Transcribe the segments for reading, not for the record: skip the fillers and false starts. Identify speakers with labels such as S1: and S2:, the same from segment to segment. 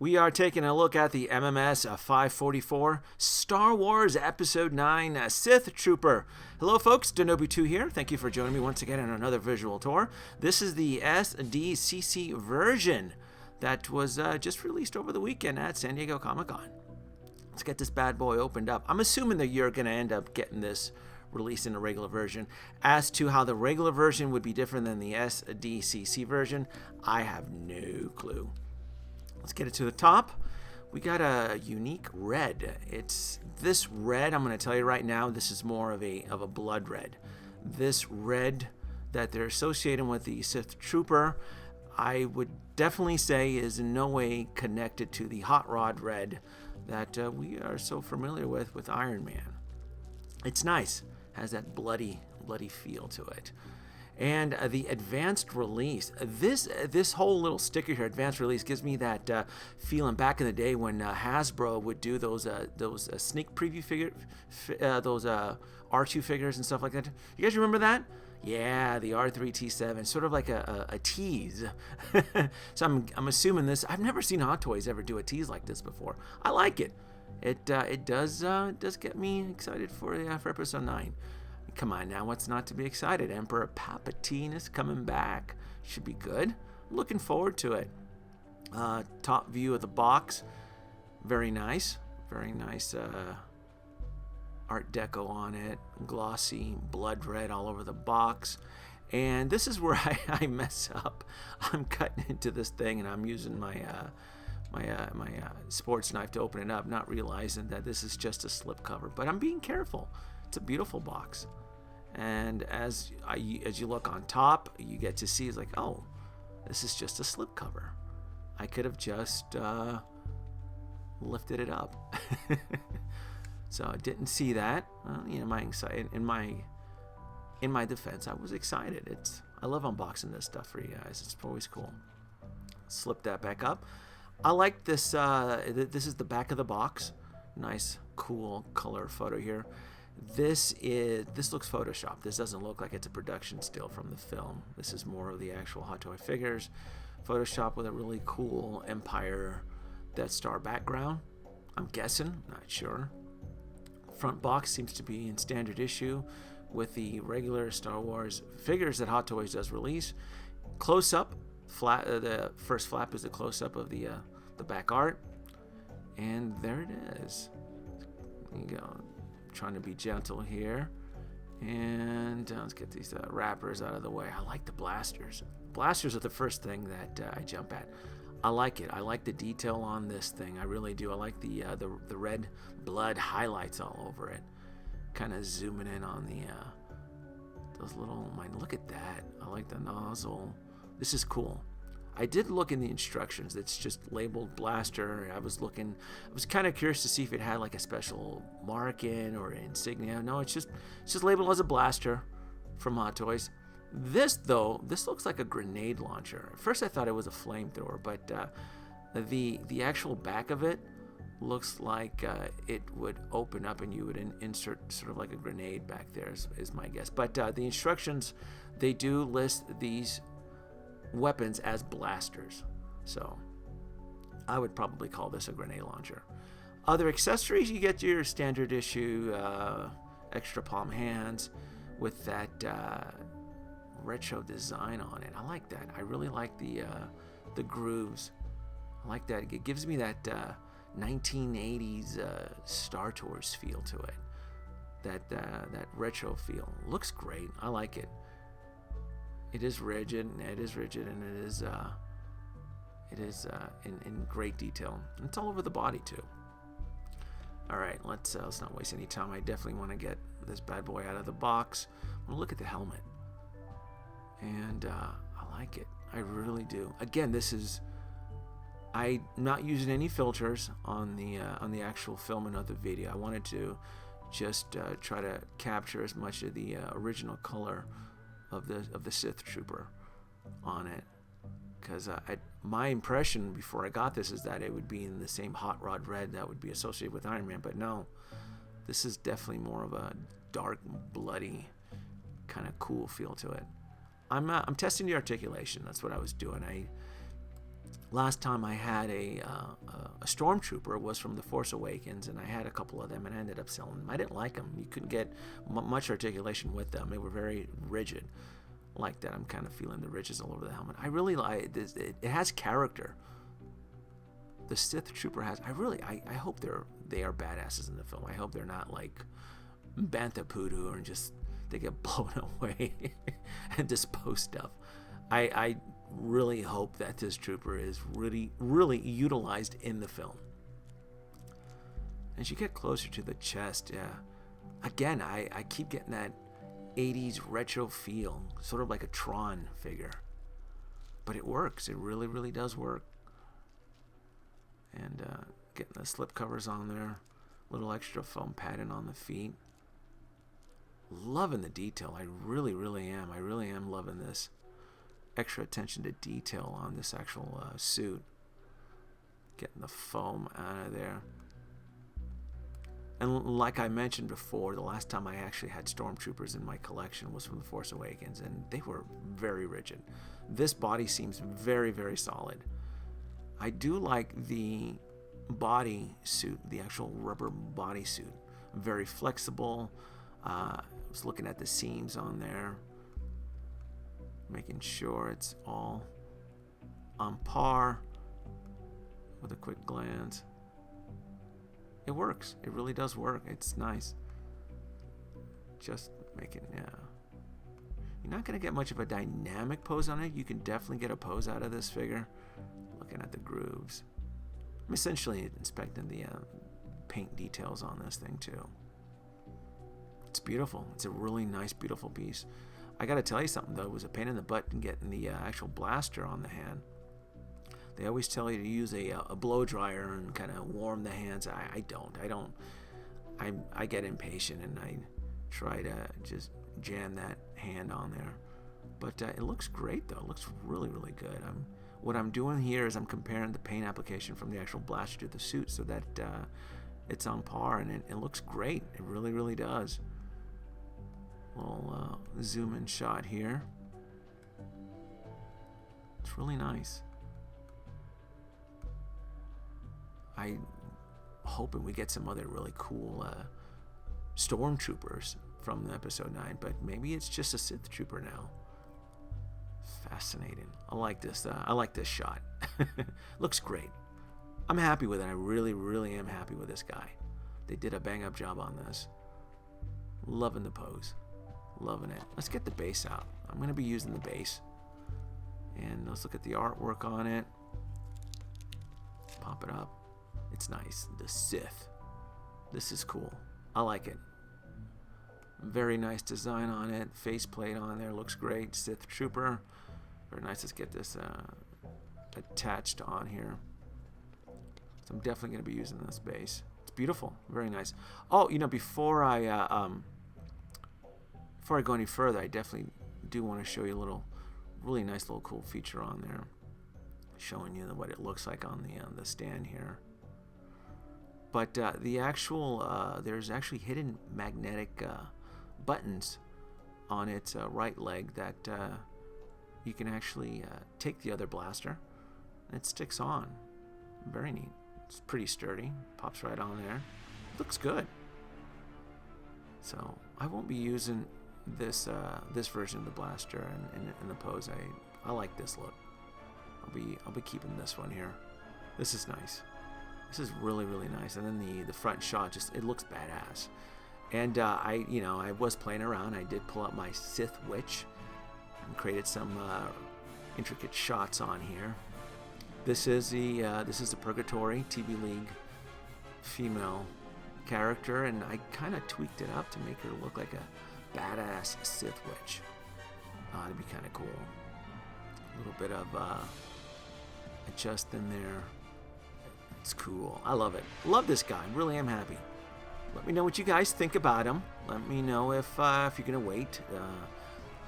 S1: We are taking a look at the MMS544 Star Wars Episode 9 Sith Trooper. Hello folks, Denobu2 here. Thank you for joining me once again on another visual tour. This is the SDCC version that was just released over the weekend at San Diego Comic-Con. Let's get this bad boy opened up. I'm assuming that you're going to end up getting this released in a regular version. As to how the regular version would be different than the SDCC version, I have no clue. Let's get it to the top. We got a unique red. It's this red, I'm going to tell you right now, this is more of a blood red. This red that they're associating with the Sith Trooper, I would definitely say is in no way connected to the hot rod red that we are so familiar with Iron Man. It's nice. Has that bloody feel to it. And the advanced release, this whole little sticker here, advanced release, gives me that feeling back in the day when Hasbro would do those sneak preview those R2 figures and stuff like that. You guys remember that? Yeah, the R3T7, sort of like a tease. So I'm assuming this. I've never seen Hot Toys ever do a tease like this before. I like it. It does get me excited for episode 9. Come on now, what's not to be excited? Emperor Palpatine is coming back. Should be good. I'm looking forward to it. Top view of the box. Very nice. Very nice Art Deco on it. Glossy, blood red all over the box. And this is where I mess up. I'm cutting into this thing and I'm using my sports knife to open it up, not realizing that this is just a slip cover. But I'm being careful. It's a beautiful box. And as you look on top, you get to see, it's like, oh, this is just a slip cover. I could have just lifted it up. So I didn't see that. In my defense, I was excited. I love unboxing this stuff for you guys. It's always cool. Slip that back up. I like this. This is the back of the box. Nice, cool color photo here. This looks photoshopped. This doesn't look like it's a production still from the film. This is more of the actual Hot Toy figures, photoshopped with a really cool Empire Death Star background. I'm guessing, not sure. Front box seems to be in standard issue with the regular Star Wars figures that Hot Toys does release. Close up, the first flap is a close up of the back art, and there it is. There you go. Trying to be gentle here, and let's get these wrappers out of the way. I like the blasters. Blasters are the first thing that I jump at. I like it. I like the detail on this thing. I really do. I like the red blood highlights all over it. Kind of zooming in on those little. Look at that. I like the nozzle. This is cool. I did look in the instructions. It's just labeled blaster. I was kind of curious to see if it had like a special marking or insignia. No, it's just labeled as a blaster from Hot Toys. This looks like a grenade launcher. At first I thought it was a flamethrower, but the actual back of it looks like it would open up and you would insert sort of like a grenade back there is my guess. But the instructions, they do list these weapons as blasters, so I would probably call this a grenade launcher. Other accessories, you get your standard issue extra Pom Hands with that retro design on it. I like that. I really like the grooves. I like that. It gives me that 1980s Star Tours feel to it. That retro feel. Looks great. I like it. It is rigid, and it is in great detail. And it's all over the body too. All right, let's not waste any time. I definitely want to get this bad boy out of the box. I'm gonna look at the helmet, and I like it. I really do. Again, I'm not using any filters on the actual film of the video. I wanted to just try to capture as much of the original color of the Sith Trooper on it, because my impression before I got this is that it would be in the same hot rod red that would be associated with Iron Man, but no, this is definitely more of a dark, bloody, kind of cool feel to it. I'm testing the articulation. That's what I was doing. Last time I had a stormtrooper was from The Force Awakens, and I had a couple of them, and I ended up selling them. I didn't like them. You couldn't get much articulation with them. They were very rigid. Like that, I'm kind of feeling the ridges all over the helmet. I really like this. It has character. The Sith trooper has. I hope they are badasses in the film. I hope they're not like Bantha Poodoo and just they get blown away and dispose stuff. I really hope that this trooper is really utilized in the film. As you get closer to the chest, yeah, again, I keep getting that 80s retro feel, sort of like a Tron figure, but it works. It really does work. And getting the slip covers on there, little extra foam padding on the feet. Loving the detail. I really am. I really am loving this extra attention to detail on this actual suit. Getting the foam out of there. And like I mentioned before, the last time I actually had stormtroopers in my collection was from The Force Awakens, and they were very rigid. This body seems very solid. I do like the body suit, the actual rubber body suit. Very flexible. I was looking at the seams on there, making sure it's all on par with a quick glance. It works. It really does work. It's nice. Just making, yeah. You're not going to get much of a dynamic pose on it. You can definitely get a pose out of this figure. Looking at the grooves. I'm essentially inspecting the paint details on this thing too. It's beautiful. It's a really nice, beautiful piece. I got to tell you something though. It was a pain in the butt in getting the actual blaster on the hand. They always tell you to use a blow dryer and kind of warm the hands. I don't. I get impatient and I try to just jam that hand on there. But it looks great though. It looks really good. What I'm doing here is I'm comparing the paint application from the actual blaster to the suit so that it's on par, and it looks great. It really does. Little zoom in shot here. It's really nice. I'm hoping we get some other really cool stormtroopers from episode 9, but maybe it's just a Sith trooper now. Fascinating. I like this shot. Looks great. I'm happy with it. I really am happy with this guy. They did a bang up job on this. Loving the pose. Loving it. Let's get the base out. I'm going to be using the base. And let's look at the artwork on it. Pop it up. It's nice. The Sith. This is cool. I like it. Very nice design on it. Faceplate on there. Looks great. Sith Trooper. Very nice. Let's get this attached on here. So I'm definitely going to be using this base. It's beautiful. Very nice. Oh, before I go any further, I definitely do want to show you a really nice little cool feature on there, showing you what it looks like on the stand here. But the actual there's actually hidden magnetic buttons on its right leg that you can actually take the other blaster and it sticks on. Very neat. It's pretty sturdy. Pops right on there. Looks good. So I won't be using this version of the blaster in the pose. I like this look. I'll be keeping this one here. This is nice. This is really nice. And then the front shot, it looks badass. And I was playing around. I did pull up my Sith Witch and created some intricate shots on here. This is the Purgatory TV League female character, and I kind of tweaked it up to make her look like a badass Sith Witch. It'd be kind of cool. A little bit of adjust in there. It's cool. I love it. Love this guy. Really am happy. Let me know what you guys think about him. Let me know if you're gonna wait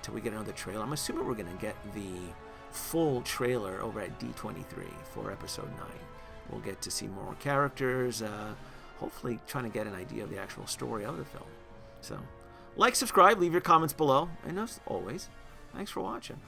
S1: till we get another trailer. I'm assuming we're gonna get the full trailer over at D23 for episode 9. We'll get to see more characters. Hopefully, trying to get an idea of the actual story of the film. So, like, subscribe, leave your comments below, and as always, thanks for watching.